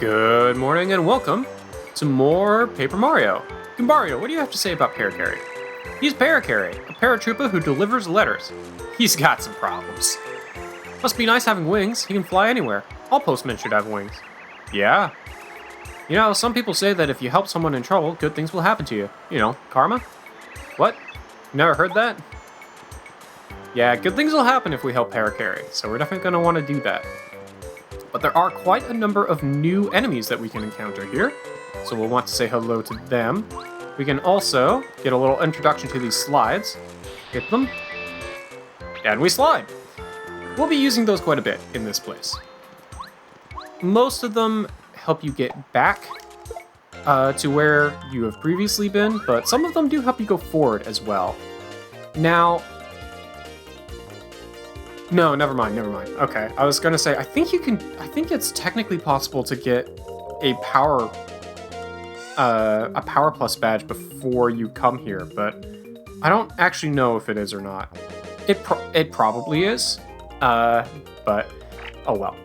Good morning and welcome to more Paper Mario. Mario, what do you have to say about Paracarry? He's Paracarry, a paratrooper who delivers letters. He's got some problems. Must be nice having wings. He can fly anywhere. All postmen should have wings. Yeah. You know, some people say that if you help someone in trouble, good things will happen to you. You know, karma? What? Never heard that? Yeah, good things will happen if we help Paracarry, so we're definitely going to want to do that. But there are quite a number of new enemies that we can encounter here, so we'll want to say hello to them. We can also get a little introduction to these slides. Hit them, and we slide. We'll be using those quite a bit in this place. Most of them help you get back to where you have previously been, but some of them do help you go forward as well. Now, no, never mind. Okay, I was gonna say, I think it's technically possible to get a power plus badge before you come here, but I don't actually know if it is or not. It probably is, but oh well.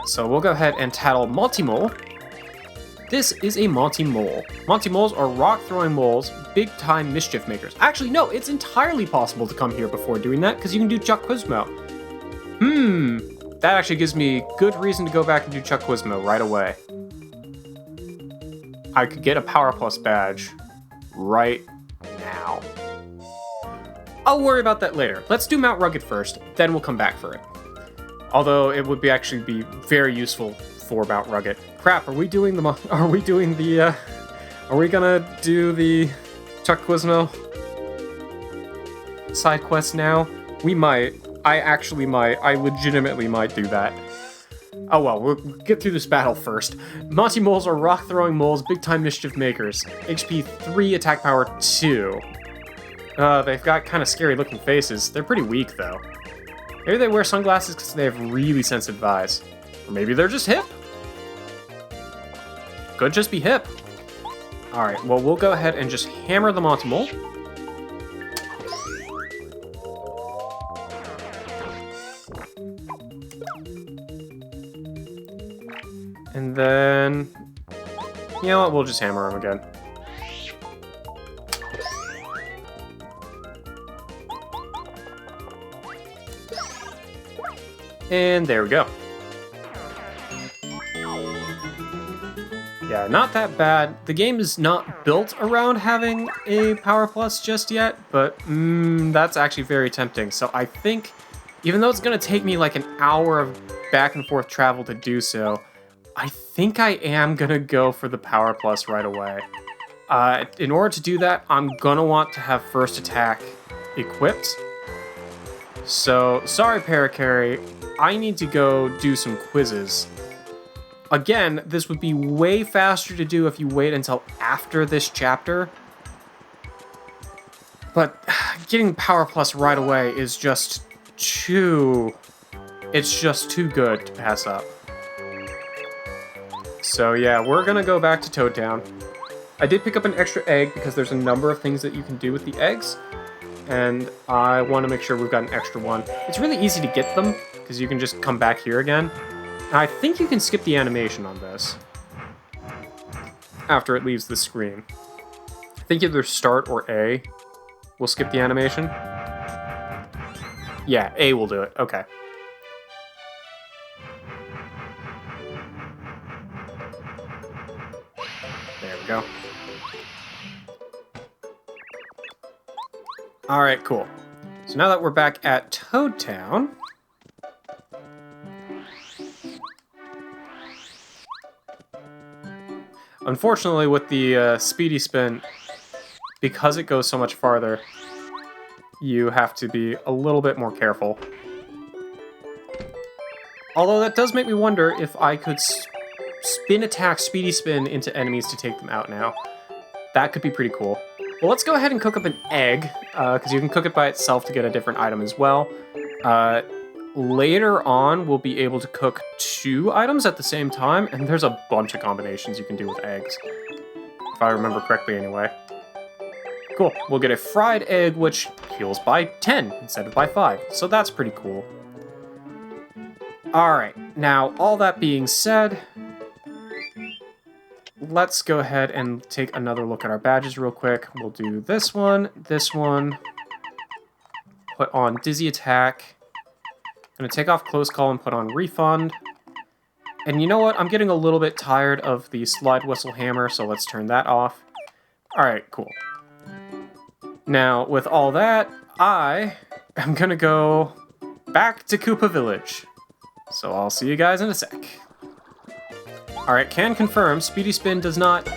So we'll go ahead and tattle Monty Mole. This is a Monty Mole. Monty Moles are rock-throwing moles, big-time mischief makers. Actually, no, it's entirely possible to come here before doing that, because you can do Chuck Quizmo. That actually gives me good reason to go back and do Chuck Quizmo right away. I could get a Power Plus badge right now. I'll worry about that later. Let's do Mount Rugged first, then we'll come back for it. Although it would actually be very useful for Mount Rugged. Crap, are we gonna do the Chuck Quizmo side quest now? We might. I legitimately might do that. Oh well, we'll get through this battle first. Monty Moles are rock-throwing moles, big-time mischief makers. HP 3, attack power 2. They've got kind of scary-looking faces. They're pretty weak, though. Maybe they wear sunglasses because they have really sensitive eyes. Or maybe they're just hip. Could just be hip. Alright, well, we'll go ahead and just hammer the Monty Mole. And then, you know what, we'll just hammer him again. And there we go. Yeah, not that bad. The game is not built around having a Power Plus just yet, but that's actually very tempting. So I think, even though it's going to take me like an hour of back and forth travel to do so, I think I am going to go for the Power Plus right away. In order to do that, I'm going to want to have First Attack equipped. So, sorry Paracarry, I need to go do some quizzes. Again, this would be way faster to do if you wait until after this chapter. But getting Power Plus right away is just it's just too good to pass up. So yeah, we're gonna go back to Toad Town. I did pick up an extra egg because there's a number of things that you can do with the eggs. And I want to make sure we've got an extra one. It's really easy to get them, because you can just come back here again. And I think you can skip the animation on this after it leaves the screen. I think either start or A will skip the animation. Yeah, A will do it. Okay. There we go. Alright, cool. So now that we're back at Toad Town, unfortunately with the speedy spin, because it goes so much farther, you have to be a little bit more careful. Although that does make me wonder if I could spin attack speedy spin into enemies to take them out now. That could be pretty cool. Well, let's go ahead and cook up an egg, because you can cook it by itself to get a different item as well. Later on, we'll be able to cook 2 items at the same time, and there's a bunch of combinations you can do with eggs. If I remember correctly, anyway. Cool. We'll get a fried egg, which heals by 10 instead of by 5, so that's pretty cool. Alright, now, all that being said, let's go ahead and take another look at our badges real quick. We'll do this one, put on Dizzy Attack. Gonna take off Close Call and put on Refund. And you know what? I'm getting a little bit tired of the Slide Whistle Hammer, so let's turn that off. Alright, cool. Now, with all that, I am gonna go back to Koopa Village. So I'll see you guys in a sec. Alright, can confirm, Speedy Spin does not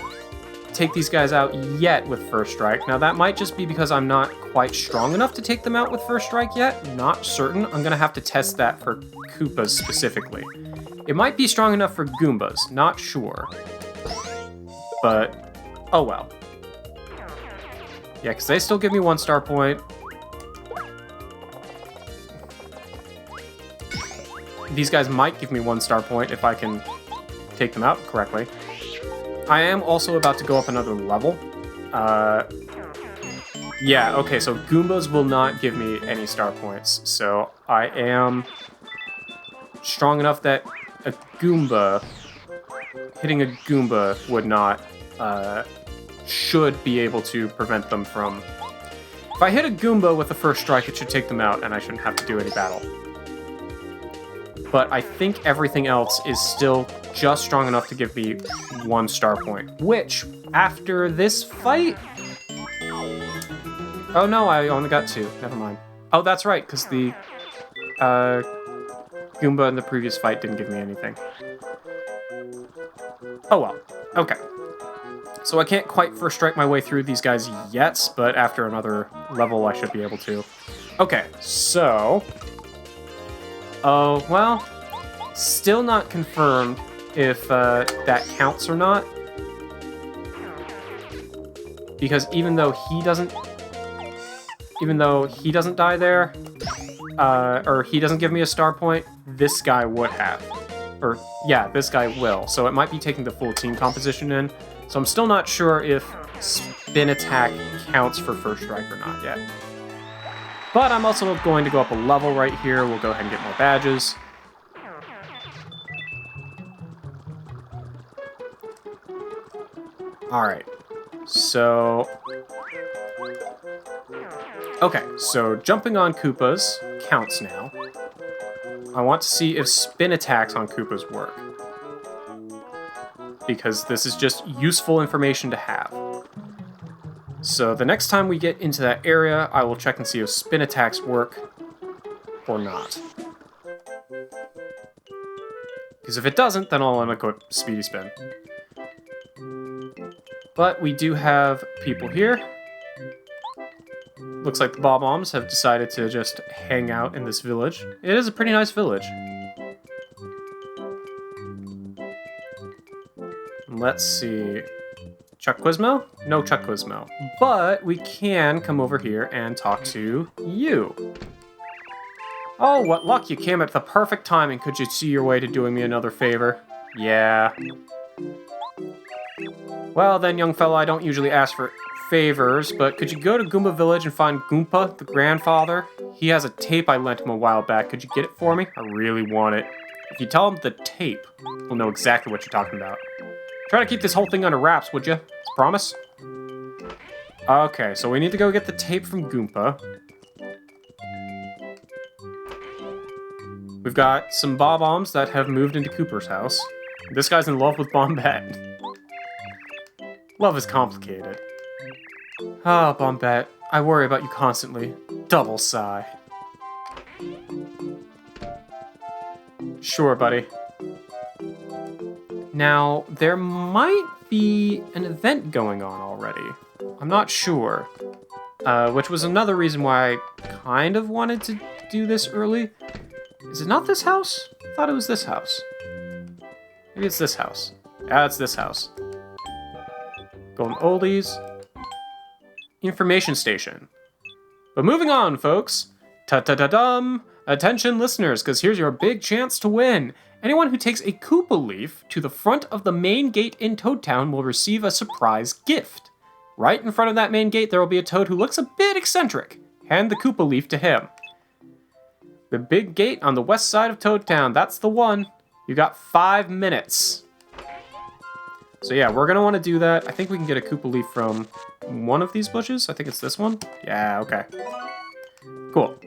take these guys out yet with First Strike. Now that might just be because I'm not quite strong enough to take them out with First Strike yet. Not certain. I'm gonna have to test that for Koopas specifically. It might be strong enough for Goombas, not sure. But, oh well. Yeah, because they still give me 1 star point. These guys might give me 1 star point if I can take them out correctly. I am also about to go up another level. Yeah, okay, so Goombas will not give me any star points. So I am strong enough that a Goomba, hitting a Goomba would not, should be able to prevent them from... If I hit a Goomba with the First Strike, it should take them out, and I shouldn't have to do any battle. But I think everything else is still just strong enough to give me 1 star point. Which, after this fight... Oh no, I only got 2. Never mind. Oh, that's right, because the Goomba in the previous fight didn't give me anything. Oh well. Okay. So I can't quite First Strike my way through these guys yet, but after another level I should be able to. Okay, so... Oh, well, still not confirmed if that counts or not. Because even though he doesn't die there, or he doesn't give me a star point, this guy would have. Or, yeah, this guy will. So it might be taking the full team composition in. So I'm still not sure if Spin Attack counts for First Strike or not yet. But I'm also going to go up a level right here. We'll go ahead and get more badges. Alright. So... Okay, so jumping on Koopas counts now. I want to see if spin attacks on Koopas work. Because this is just useful information to have. So the next time we get into that area, I will check and see if spin attacks work or not. Because if it doesn't, then I'll unequip Speedy Spin. But we do have people here. Looks like the Bob-ombs have decided to just hang out in this village. It is a pretty nice village. Let's see. Chuck Quizmo? No Chuck Quizmo. But we can come over here and talk to you. Oh, what luck. You came at the perfect timing. Could you see your way to doing me another favor? Yeah. Well then, young fella, I don't usually ask for favors, but could you go to Goomba Village and find Goompa, the grandfather? He has a tape I lent him a while back. Could you get it for me? I really want it. If you tell him the tape, he'll know exactly what you're talking about. Try to keep this whole thing under wraps, would you? Promise? Okay, so we need to go get the tape from Goompa. We've got some Bob-ombs that have moved into Cooper's house. This guy's in love with Bombette. Love is complicated. Ah, Bombette, I worry about you constantly. Double sigh. Sure, buddy. Now, there might be an event going on already. I'm not sure. Which was another reason why I kind of wanted to do this early. Is it not this house? I thought it was this house. Maybe it's this house. Yeah, it's this house. Golden Oldies. Information station. But moving on, folks. Ta-ta-ta-dum! Attention listeners, because here's your big chance to win. Anyone who takes a Koopa leaf to the front of the main gate in Toad Town will receive a surprise gift. Right in front of that main gate, there will be a Toad who looks a bit eccentric. Hand the Koopa leaf to him. The big gate on the west side of Toad Town, that's the one. You got 5 minutes. So yeah, we're gonna want to do that. I think we can get a Koopa Leaf from one of these bushes. I think it's this one. Yeah, okay. Cool.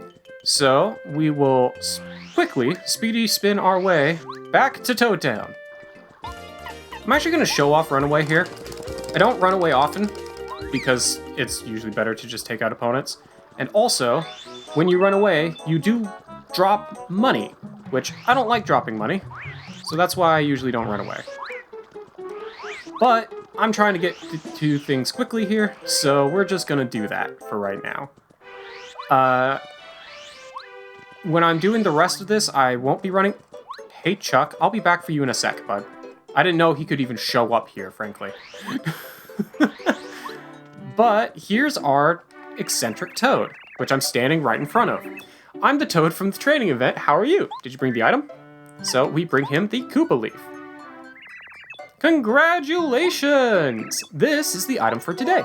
So we will quickly speedy spin our way back to Toad Town. I'm actually gonna show off Runaway here. I don't run away often because it's usually better to just take out opponents. And also, when you run away, you do drop money, which I don't like dropping money. So that's why I usually don't run away. But I'm trying to get to things quickly here, so we're just gonna do that for right now. When I'm doing the rest of this, I won't be running... Hey, Chuck, I'll be back for you in a sec, bud. I didn't know he could even show up here, frankly. But here's our eccentric Toad, which I'm standing right in front of. I'm the Toad from the training event. How are you? Did you bring the item? So we bring him the Koopa Leaf. Congratulations! This is the item for today.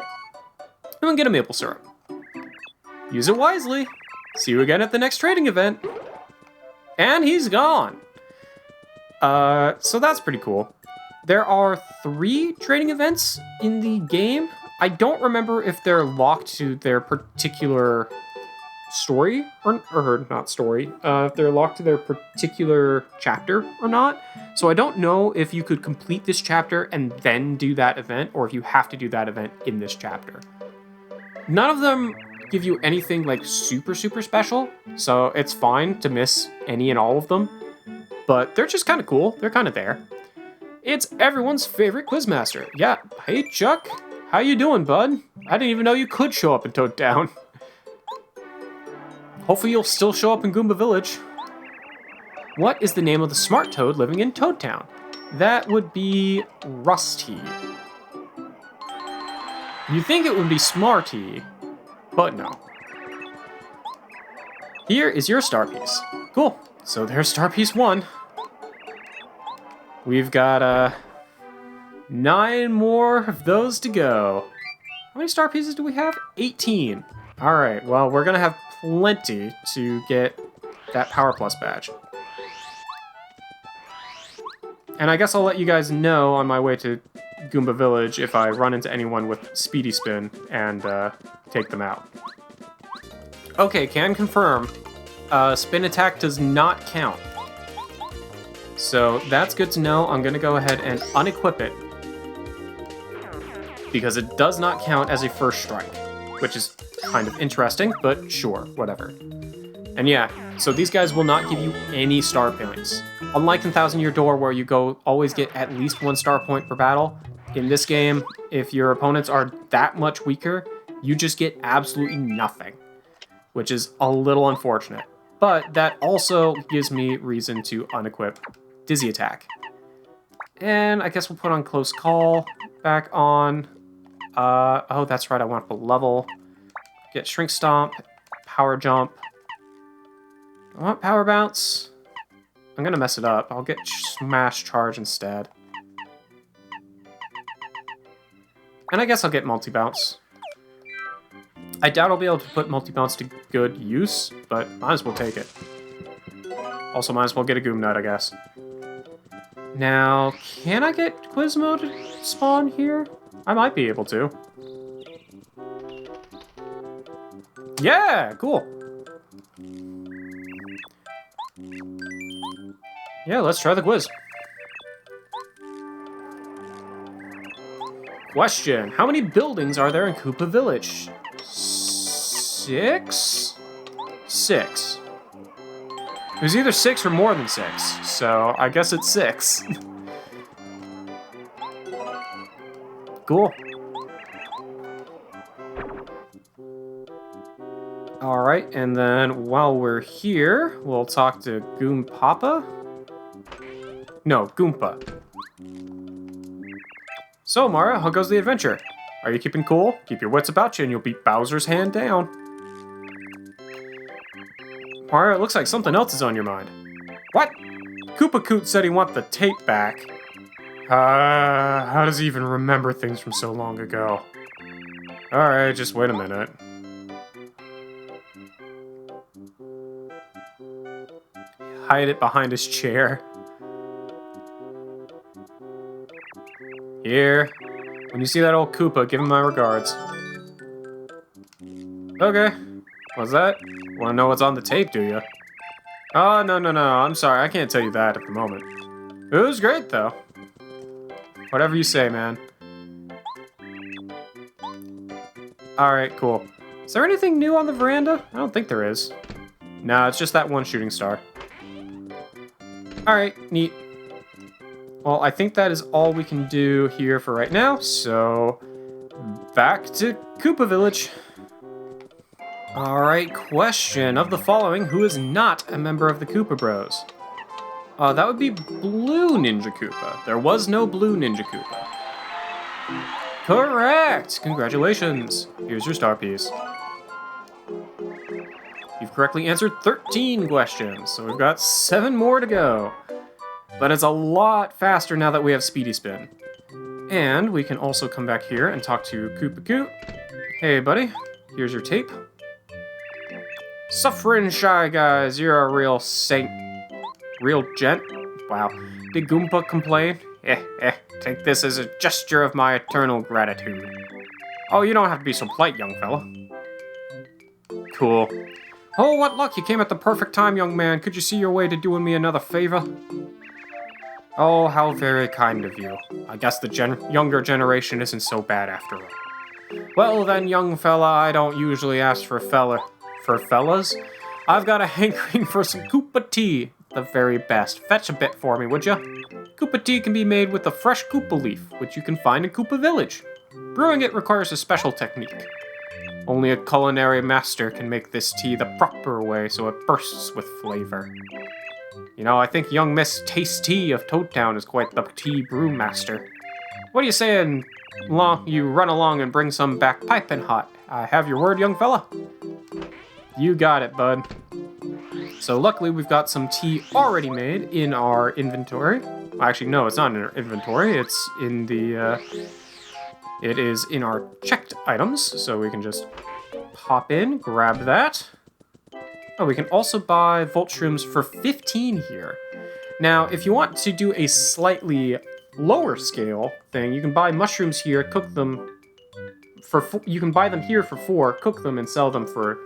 I'm gonna get a maple syrup. Use it wisely. See you again at the next trading event. And he's gone. So that's pretty cool. There are 3 trading events in the game. I don't remember if they're locked to their particular story, or not story, if they're locked to their particular chapter or not. So I don't know if you could complete this chapter and then do that event, or if you have to do that event in this chapter. None of them give you anything like super special, so it's fine to miss any and all of them, but they're just kind of cool. They're kind of there. It's everyone's favorite quizmaster. Yeah, hey Chuck, how you doing, bud? I didn't even know you could show up in Toad Town. Hopefully you'll still show up in Goomba Village. What is the name of the smart toad living in Toad Town? That would be Rusty. You'd think it would be Smarty, but no. Here is your star piece. Cool, so there's star piece 1. We've got 9 more of those to go. How many star pieces do we have? 18. All right, well, we're gonna have plenty to get that Power Plus badge. And I guess I'll let you guys know on my way to Goomba Village if I run into anyone with Speedy Spin and take them out. Okay, can confirm. Spin attack does not count. So that's good to know. I'm gonna go ahead and unequip it because it does not count as a first strike, which is kind of interesting, but sure, whatever. And yeah, so these guys will not give you any star points. Unlike in Thousand Year Door, where you always get at least 1 star point per battle, in this game, if your opponents are that much weaker, you just get absolutely nothing, which is a little unfortunate. But that also gives me reason to unequip Dizzy Attack. And I guess we'll put on Close Call back on. Oh, that's right, I want to level. Get Shrink Stomp, Power Jump. I want Power Bounce. I'm gonna mess it up. I'll get Smash Charge instead. And I guess I'll get Multi-Bounce. I doubt I'll be able to put Multi-Bounce to good use, but might as well take it. Also, might as well get a Goom Nut, I guess. Now, can I get Quiz Mode to spawn here? I might be able to. Yeah, cool. Yeah, let's try the quiz. Question: how many buildings are there in Koopa Village? 6? 6. It was either 6 or more than 6, so I guess it's 6. Cool. Alright, and then while we're here, we'll talk to Goompapa? No, Goompa. So, Mario, how goes the adventure? Are you keeping cool? Keep your wits about you and you'll beat Bowser's hand down. Mario, it looks like something else is on your mind. What? Koopa Coot said he wants the tape back. How does he even remember things from so long ago? Alright, just wait a minute. Hide it behind his chair. Here. When you see that old Koopa, give him my regards. Okay. What's that? Wanna know what's on the tape, do you? Oh, no. I'm sorry. I can't tell you that at the moment. It was great, though. Whatever you say, man. Alright, cool. Is there anything new on the veranda? I don't think there is. No, it's just that one shooting star. Alright, neat. Well, I think that is all we can do here for right now, so back to Koopa Village. Alright, question of the following, who is not a member of the Koopa Bros? That would be Blue Ninja Koopa. There was no Blue Ninja Koopa. Correct! Congratulations. Here's your star piece. You've correctly answered 13 questions, so we've got 7 more to go. But it's a lot faster now that we have Speedy Spin. And we can also come back here and talk to Koopa Koot. Hey, buddy. Here's your tape. Suffering Shy Guys, you're a real saint. Real gent. Wow. Big Goomba complain. Take this as a gesture of my eternal gratitude. Oh, you don't have to be so polite, young fella. Cool. Oh, what luck. You came at the perfect time, young man. Could you see your way to doing me another favor? Oh, how very kind of you. I guess the younger generation isn't so bad after all. Well then, young fella, I don't usually ask for fellas. I've got a hankering for some Koopa tea. The very best. Fetch a bit for me, would ya? Koopa tea can be made with a fresh Koopa leaf, which you can find in Koopa Village. Brewing it requires a special technique. Only a culinary master can make this tea the proper way so it bursts with flavor. You know, I think young Miss Taste Tea of Toad Town is quite the tea brew master. What are you saying? You run along and bring some back piping hot. I have your word, young fella? You got it, bud. So luckily we've got some tea already made in our inventory. Actually, no, it's not in our inventory. It's in the, it is in our checked items. So we can just pop in, grab that. Oh, we can also buy Volt Shrooms for 15 here. Now, if you want to do a slightly lower scale thing, you can buy mushrooms here, cook them you can buy them here for 4, cook them, and sell them for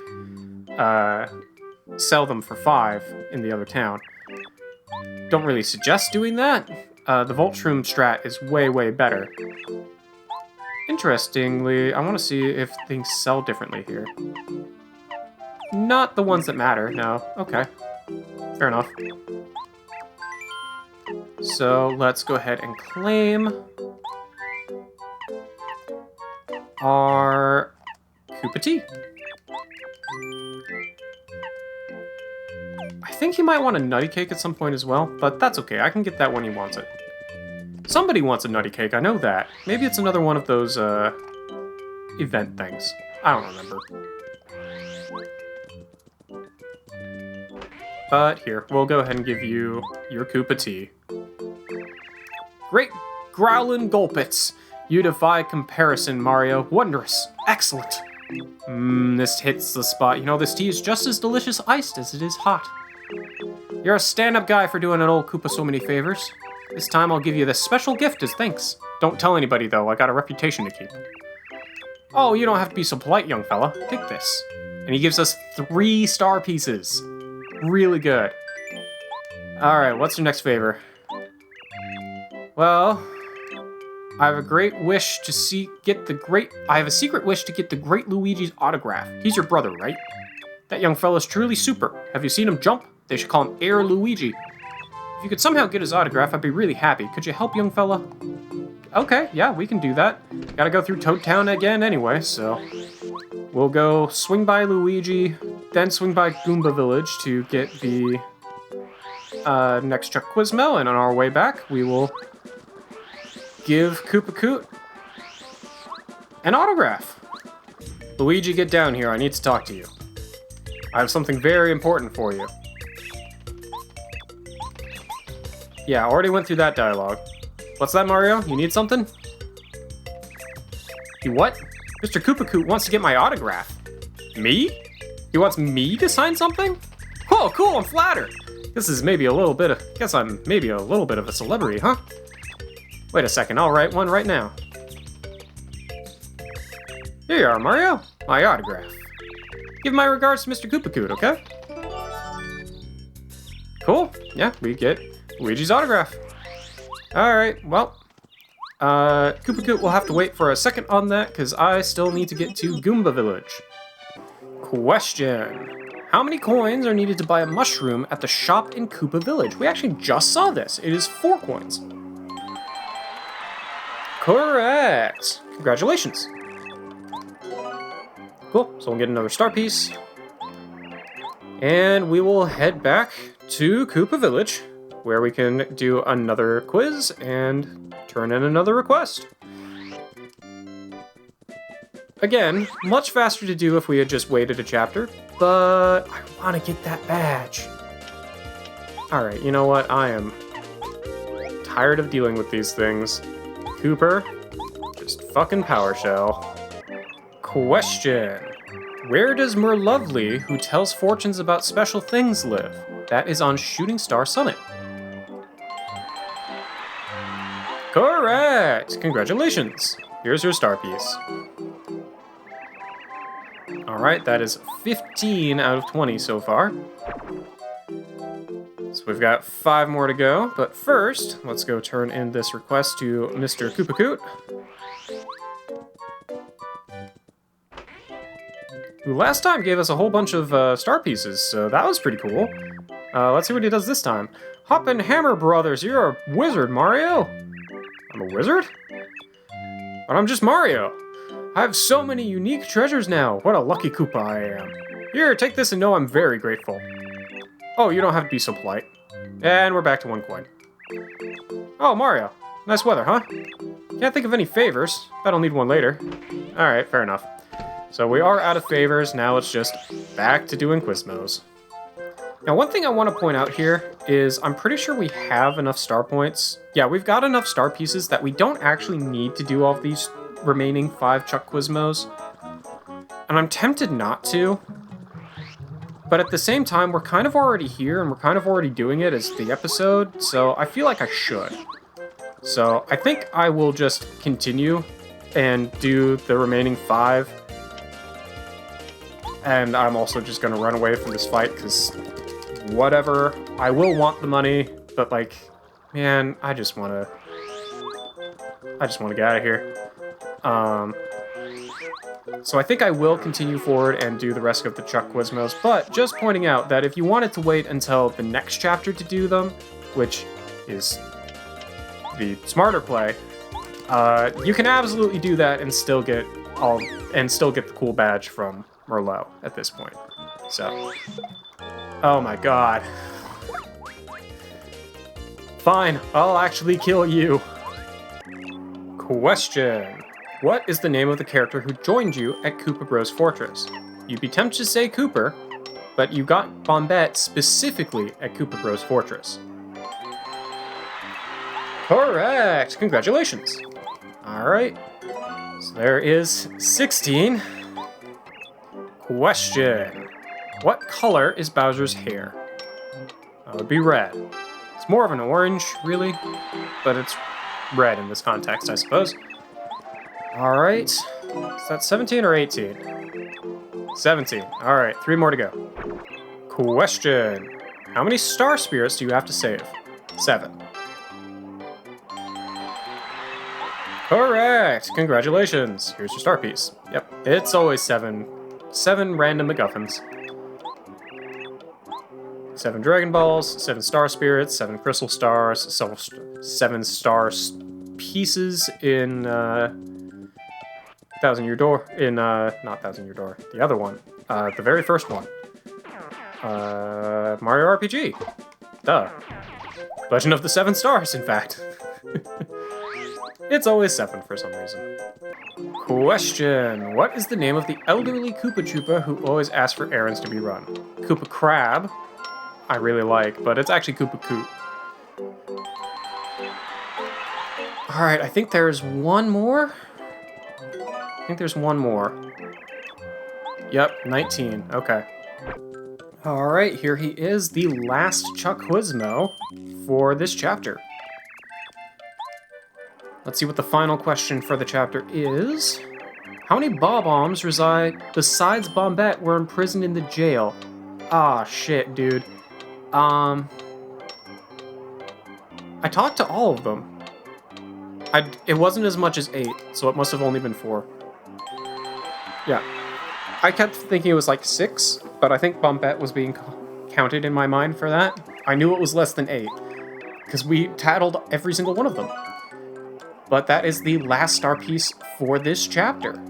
5 in the other town. Don't really suggest doing that. The Volt Shroom strat is way better. Interestingly, I want to see if things sell differently here. Not the ones that matter, no. Okay. Fair enough. So let's go ahead and claim our Koopa tea. I think he might want a nutty cake at some point as well, but that's okay. I can get that when he wants it. Somebody wants a nutty cake, I know that. Maybe it's another one of those, event things. I don't remember. But here, we'll go ahead and give you your Koopa tea. Great growlin' gulpits. You defy comparison, Mario. Wondrous. Excellent. This hits the spot. You know, this tea is just as delicious iced as it is hot. You're a stand-up guy for doing an old Koopa so many favors. This time I'll give you this special gift as thanks. Don't tell anybody, though. I got a reputation to keep. Oh, you don't have to be so polite, young fella. Take this. And he gives us 3 star pieces. Really good. Alright, what's your next favor? Well, I have a secret wish to get the great Luigi's autograph. He's your brother, right? That young fella's truly super. Have you seen him jump? They should call him Air Luigi. If you could somehow get his autograph, I'd be really happy. Could you help, young fella? Okay, yeah, we can do that. Gotta go through Toad Town again anyway, so we'll go swing by Luigi, then swing by Goomba Village to get the next Chuck Quizmo, and on our way back, we will give Koopa Koot an autograph. Luigi, get down here. I need to talk to you. I have something very important for you. Yeah, I already went through that dialogue. What's that, Mario? You need something? You what? Mr. Koopa Koot wants to get my autograph. Me? He wants me to sign something? Oh, cool, I'm flattered. Guess I'm maybe a little bit of a celebrity, huh? Wait a second, I'll write one right now. Here you are, Mario. My autograph. Give my regards to Mr. Koopacoot, okay? Cool. Yeah, we get Luigi's autograph. Alright, well. Koopacoot will have to wait for a second on that, because I still need to get to Goomba Village. Question. How many coins are needed to buy a mushroom at the shop in Koopa Village? We actually just saw this. It is 4 coins. Correct. Congratulations. Cool, so we'll get another star piece. And we will head back to Koopa Village, where we can do another quiz and turn in another request. Again, much faster to do if we had just waited a chapter, but I want to get that badge. Alright, you know what? I am tired of dealing with these things. Cooper, just fucking PowerShell. Question. Where does Merlovely, who tells fortunes about special things, live? That is on Shooting Star Summit. Correct! Congratulations! Here's your star piece. Alright, that is 15 out of 20 so far. So we've got 5 more to go, but first, let's go turn in this request to Mr. Koopacoot, who last time gave us a whole bunch of star pieces, so that was pretty cool. Let's see what he does this time. Hop and Hammer Brothers, you're a wizard, Mario! I'm a wizard? But I'm just Mario. I have so many unique treasures now. What a lucky Koopa I am. Here, take this and know I'm very grateful. Oh, you don't have to be so polite. And we're back to 1 coin. Oh, Mario. Nice weather, huh? Can't think of any favors. Bet I'll need one later. Alright, fair enough. So we are out of favors. Now it's just back to doing Quizmos. Now, one thing I want to point out here is I'm pretty sure we have enough star points. Yeah, we've got enough star pieces that we don't actually need to do all of these remaining 5 Chuck Quizmos. And I'm tempted not to. But at the same time, we're kind of already here and we're kind of already doing it as the episode, so I feel like I should. So I think I will just continue and do the remaining 5. And I'm also just going to run away from this fight, because whatever. I will want the money, but like, man, I just want to get out of here. So I think I will continue forward and do the rest of the Chuck Quizmos, but just pointing out that if you wanted to wait until the next chapter to do them, which is the smarter play, you can absolutely do that and still get the cool badge from Merlot at this point. So, oh my god. Fine, I'll actually kill you. Question. What is the name of the character who joined you at Koopa Bros Fortress? You'd be tempted to say Cooper, but you got Bombette specifically at Koopa Bros Fortress. Correct! Congratulations! Alright, so there is 16. Question. What color is Bowser's hair? That would be red. It's more of an orange, really, but it's red in this context, I suppose. Alright, is that 17 or 18? 17. Alright, 3 more to go. Question. How many star spirits do you have to save? 7. Correct! Congratulations! Here's your star piece. Yep, it's always 7. 7 random MacGuffins. 7 Dragon Balls, 7 Star Spirits, 7 Crystal Stars, 7 star pieces in, Thousand Year Door, not Thousand Year Door, the other one, the very first one. Mario RPG. Duh. Legend of the 7 Stars, in fact. It's always 7 for some reason. Question. What is the name of the elderly Koopa Troopa who always asks for errands to be run? Koopa Crab, I really like, but it's actually Koopa Coot. Alright, I think there's one more. Yep, 19. Okay. Alright, here he is, the last Chuck Quizmo for this chapter. Let's see what the final question for the chapter is. How many Bob-ombs besides Bombette were imprisoned in the jail? Ah, shit, dude. I talked to all of them. It wasn't as much as 8, so it must have only been 4. Yeah. I kept thinking it was like 6, but I think Bombette was being counted in my mind for that. I knew it was less than 8, because we tattled every single one of them. But that is the last star piece for this chapter.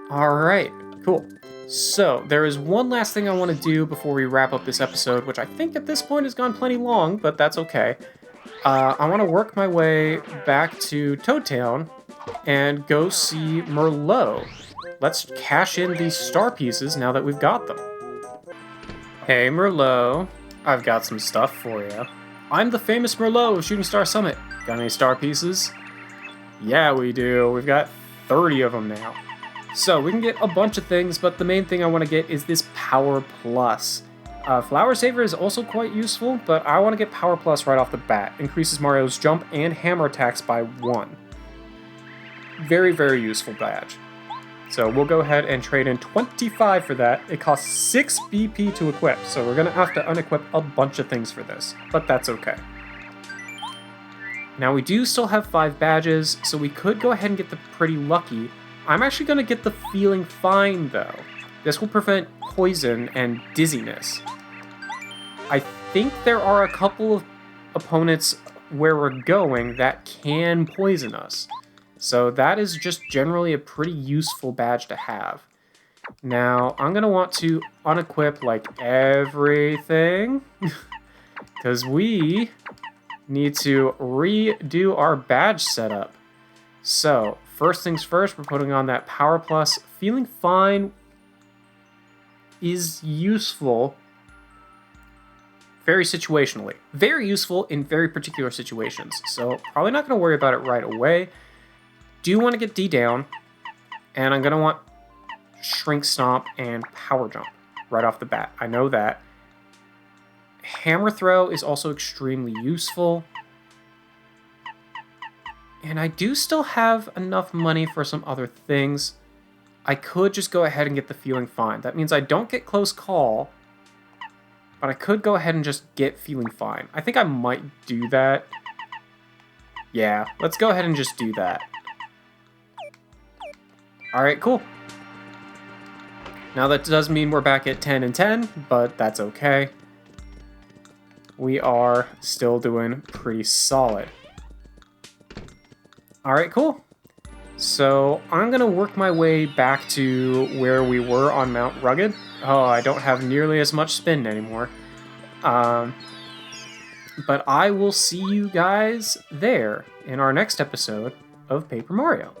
Alright, cool. So, there is one last thing I want to do before we wrap up this episode, which I think at this point has gone plenty long, but that's okay. I want to work my way back to Toad Town and go see Merlot. Let's cash in these star pieces now that we've got them. Hey Merlot, I've got some stuff for you. I'm the famous Merlot of Shooting Star Summit. Got any star pieces? Yeah, we do. We've got 30 of them now. So, we can get a bunch of things, but the main thing I want to get is this Power Plus. Flower Saver is also quite useful, but I want to get Power Plus right off the bat. Increases Mario's jump and hammer attacks by 1. Very, very useful badge. So, we'll go ahead and trade in 25 for that. It costs 6 BP to equip, so we're going to have to unequip a bunch of things for this, but that's okay. Now, we do still have 5 badges, so we could go ahead and get the Pretty Lucky. I'm actually going to get the Feeling Fine, though. This will prevent poison and dizziness. I think there are a couple of opponents where we're going that can poison us. So that is just generally a pretty useful badge to have. Now, I'm going to want to unequip, like, everything. Because we need to redo our badge setup. So, first things first, we're putting on that Power Plus. Feeling Fine is useful very situationally. Very useful in very particular situations. So, probably not going to worry about it right away. Do want to get D down, and I'm going to want Shrink Stomp and Power Jump right off the bat. I know that. Hammer Throw is also extremely useful. And I do still have enough money for some other things. I could just go ahead and get the Feeling Fine. That means I don't get Close Call, but I could go ahead and just get Feeling Fine. I think I might do that. Yeah, let's go ahead and just do that. Alright, cool. Now that does mean we're back at 10 and 10, but that's okay. We are still doing pretty solid. Alright, cool. So, I'm going to work my way back to where we were on Mount Rugged. Oh, I don't have nearly as much spin anymore. But I will see you guys there in our next episode of Paper Mario.